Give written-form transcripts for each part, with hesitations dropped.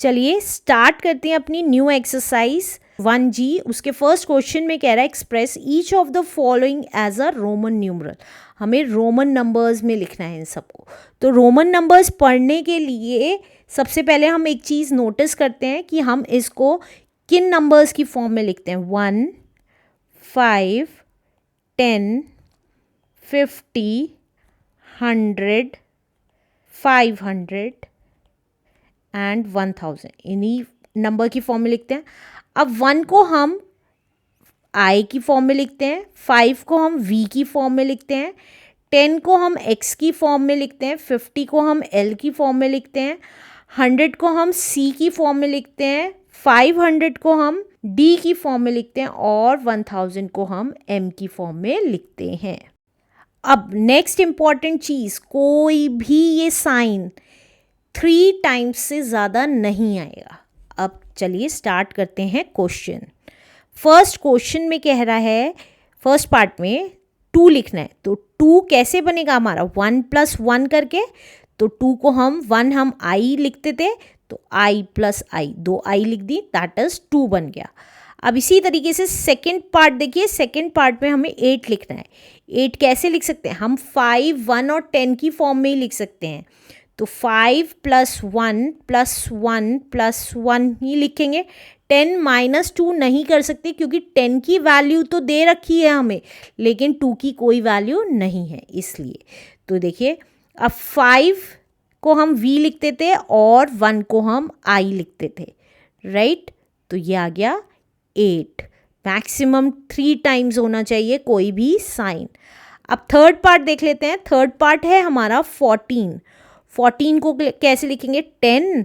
चलिए स्टार्ट करते हैं अपनी न्यू एक्सरसाइज 1G। उसके फर्स्ट क्वेश्चन में कह रहा है express each of the following as a Roman numeral. हमें रोमन नंबर्स में लिखना है इन सबको। तो रोमन नंबर्स पढ़ने के लिए सबसे पहले हम एक चीज़ नोटिस करते हैं कि हम इसको किन नंबर्स की फॉर्म में लिखते हैं। 1, 5, 10, 50, 100, 500 एंड 1000 इन्हीं नंबर की फॉर्म में लिखते हैं। अब 1 को हम आई की फॉर्म में लिखते हैं, 5 को हम वी की फॉर्म में लिखते हैं, 10 को हम एक्स की फॉर्म में लिखते हैं, 50 को हम एल की फॉर्म में लिखते हैं, 100 को हम सी की फॉर्म में लिखते हैं, 500 को हम डी की फॉर्म में लिखते हैं और 1000 को हम एम की फॉर्म में लिखते हैं। अब नेक्स्ट इम्पॉर्टेंट चीज़, कोई भी ये साइन 3 टाइम्स से ज़्यादा नहीं आएगा। अब चलिए स्टार्ट करते हैं क्वेश्चन। फर्स्ट क्वेश्चन में कह रहा है फर्स्ट पार्ट में 2 लिखना है। तो 2 कैसे बनेगा हमारा 1 + 1 करके। तो 2 को हम 1 हम आई लिखते थे, तो आई + आई 2 आई लिख दी, दैट इज 2 बन गया। अब इसी तरीके से सेकंड पार्ट देखिए, सेकंड पार्ट में हमें 8 लिखना है। 8 कैसे लिख सकते हैं हम 5, 1 और 10 की फॉर्म में ही लिख सकते हैं। तो 5 + 1 + 1 + 1 ही लिखेंगे। 10 - 2 नहीं कर सकते क्योंकि 10 की वैल्यू तो दे रखी है हमें, लेकिन 2 की कोई वैल्यू नहीं है इसलिए। तो देखिए अब 5 को हम v लिखते थे और 1 को हम i लिखते थे, राइट। तो ये आ गया 8। मैक्सिमम 3 टाइम्स होना चाहिए कोई भी साइन। अब थर्ड पार्ट देख लेते हैं। थर्ड पार्ट है हमारा 14। 14 को कैसे लिखेंगे 10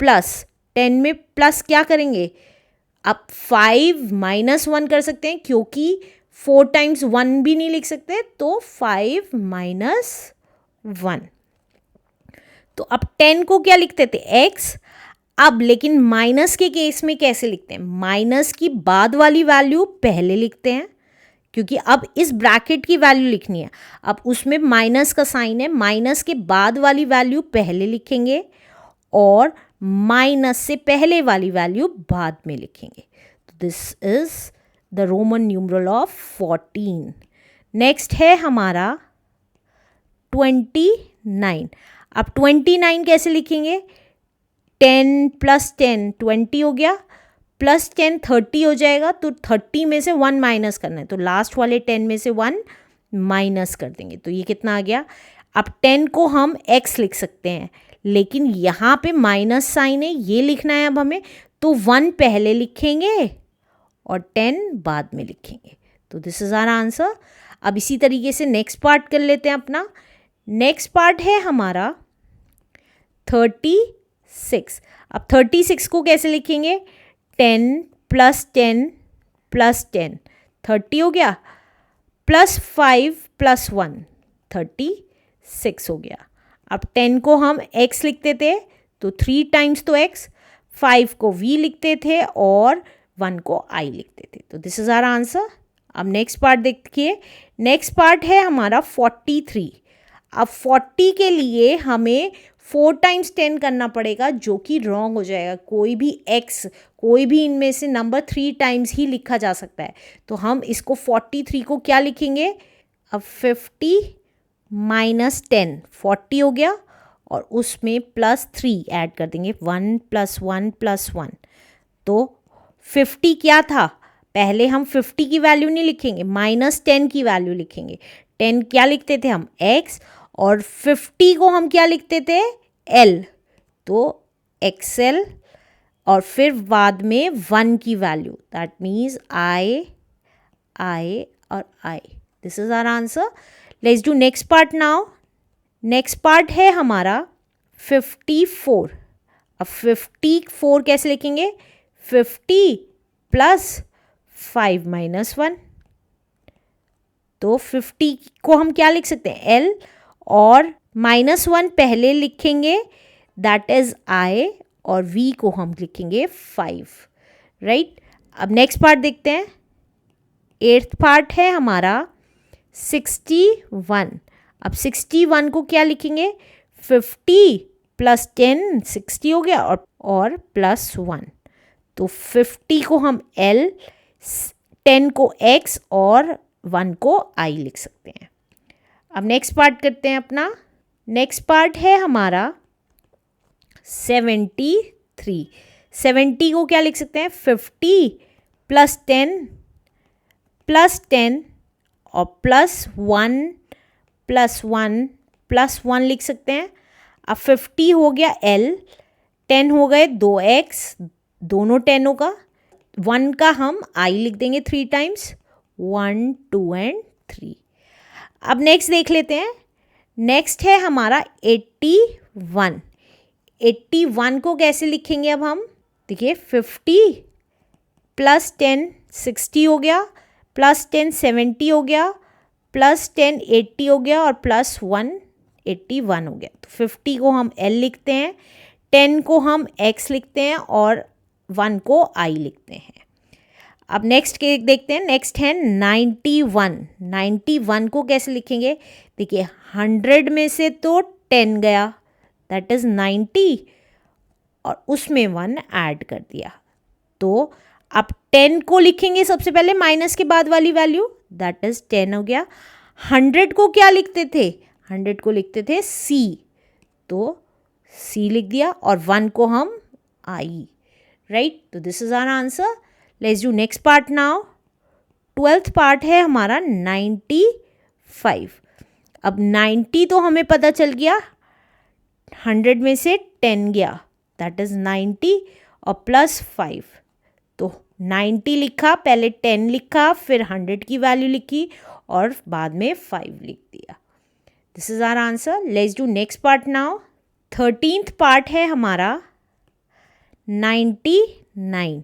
प्लस 10 में प्लस क्या करेंगे, अब 5 - 1 कर सकते हैं क्योंकि 4 टाइम्स 1 भी नहीं लिख सकते, तो 5 - 1। तो अब 10 को क्या लिखते थे x। अब लेकिन माइनस के केस में कैसे लिखते हैं, माइनस की बाद वाली वैल्यू पहले लिखते हैं क्योंकि अब इस ब्रैकेट की वैल्यू लिखनी है। अब उसमें माइनस का साइन है, माइनस के बाद वाली वैल्यू पहले लिखेंगे और माइनस से पहले वाली वैल्यू बाद में लिखेंगे। तो this is the Roman numeral of 14। Next है हमारा 29। अब 29 कैसे लिखेंगे, 10 + 10 20 हो गया, + 10 30 हो जाएगा। तो 30 में से 1 माइनस करना है, तो लास्ट वाले 10 में से 1 माइनस कर देंगे। तो ये कितना आ गया। अब 10 को हम x लिख सकते हैं, लेकिन यहाँ पे माइनस साइन है, ये लिखना है अब हमें, तो 1 पहले लिखेंगे और 10 बाद में लिखेंगे। तो दिस इज आवर आंसर। अब इसी तरीके से नेक्स्ट पार्ट कर लेते हैं अपना। नेक्स्ट पार्ट है हमारा 36। अब 36 को कैसे लिखेंगे, 10 + 10 + 10 30 हो गया, +5 + 1 36 हो गया। अब 10 को हम x लिखते थे, तो 3 टाइम्स तो x, 5 को v लिखते थे और 1 को i लिखते थे। तो दिस इज आवर आंसर। अब नेक्स्ट पार्ट देखिए। नेक्स्ट पार्ट है हमारा 43। अब 40 के लिए हमें 4 टाइम्स 10 करना पड़ेगा, जो कि रॉन्ग हो जाएगा। कोई भी x, कोई भी इनमें से नंबर 3 टाइम्स ही लिखा जा सकता है। तो हम इसको 43 को क्या लिखेंगे, अब 50 - 10 40 हो गया और उसमें +3 ऐड कर देंगे, 1 + 1 + 1। तो 50 क्या था, पहले हम 50 की वैल्यू नहीं लिखेंगे, -10 की वैल्यू लिखेंगे। 10 क्या लिखते थे हम x, और 50 को हम क्या लिखते थे l, तो xl, और फिर बाद में 1 की वैल्यू, दैट मीन्स I और I। This is our answer. Let's do next part now. Next part है हमारा 54। अब 54 कैसे लिखेंगे, 50 + 5 - 1। तो 50 को हम क्या लिख सकते हैं l, और -1 पहले लिखेंगे, दैट इज I, और v को हम लिखेंगे 5, राइट। अब नेक्स्ट पार्ट देखते हैं। 8th पार्ट है हमारा 61। अब 61 को क्या लिखेंगे, 50 प्लस 10 60 हो गया, और प्लस 1। तो 50 को हम L, 10 को X और 1 को I लिख सकते हैं। अब नेक्स्ट पार्ट करते हैं अपना। नेक्स्ट पार्ट है हमारा 73। 70 को क्या लिख सकते हैं? 50 प्लस 10 और प्लस 1 प्लस 1 प्लस 1 लिख सकते हैं। अब 50 हो गया L, 10 हो गए 2x, दोनों 10 का, 1 का हम I लिख देंगे 3 टाइम्स, 1 2 एंड 3। अब नेक्स्ट देख लेते हैं। नेक्स्ट है हमारा 81। 81 को कैसे लिखेंगे अब हम? देखिए 50 प्लस 10 60 हो गया, प्लस 10 70 हो गया, प्लस 10 80 हो गया और प्लस 1 81 हो गया। तो 50 को हम L लिखते हैं, 10 को हम X लिखते हैं और 1 को I लिखते हैं। अब नेक्स्ट देखते हैं। नेक्स्ट है 91। 91 को कैसे लिखेंगे? देखिए 100 में से तो 10 गया, दैट इज़ 90, और उसमें 1 ऐड कर दिया। तो अब 10 को लिखेंगे सबसे पहले माइनस के बाद वाली वैल्यू, दैट इज़ 10 हो गया। 100 को क्या लिखते थे? 100 को लिखते थे C, तो C लिख दिया, और 1 को हम I, राइट। तो this is our answer. Let's do next part now. 12th part है हमारा 95। अब 90 तो हमें पता चल गया, 100 में से 10 गया, दैट इज़ 90 और प्लस 5। तो 90 लिखा, पहले 10 लिखा, फिर 100 की वैल्यू लिखी और बाद में 5 लिख दिया। This is our answer. Let's do next part now. 13th part है हमारा 99।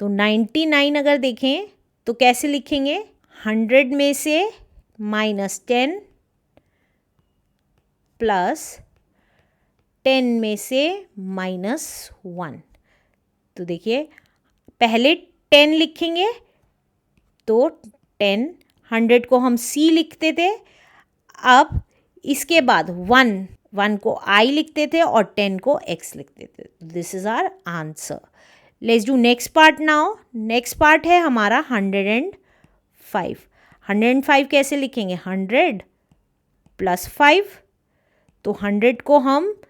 तो 99 अगर देखें तो कैसे लिखेंगे? 100 में से -10 प्लस 10 में से -1। तो देखिए पहले 10 लिखेंगे, तो 10, 100 को हम C लिखते थे। अब इसके बाद 1 को I लिखते थे और 10 को X लिखते थे। This is our answer. Let's do next part now. Next part है हमारा 105। 105 कैसे लिखेंगे? 100 प्लस 5। तो 100 को हम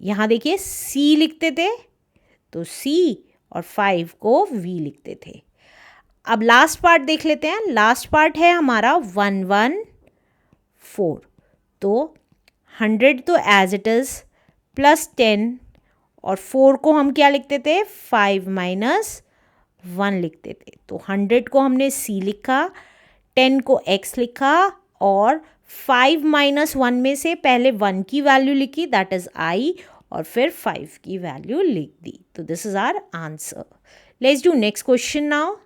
यहाँ देखिए C लिखते थे, तो C, और 5 को V लिखते थे। अब लास्ट पार्ट देख लेते हैं। लास्ट पार्ट है हमारा 114। तो 100 तो एज इट इज़, प्लस 10 और 4 को हम क्या लिखते थे? 5 माइनस 1 लिखते थे। तो 100 को हमने C लिखा, 10 को X लिखा और 5 माइनस 1 में से पहले 1 की वैल्यू लिखी, दैट इज़ I, और फिर 5 की वैल्यू लिख दी। तो this is our answer. Let's do next question now.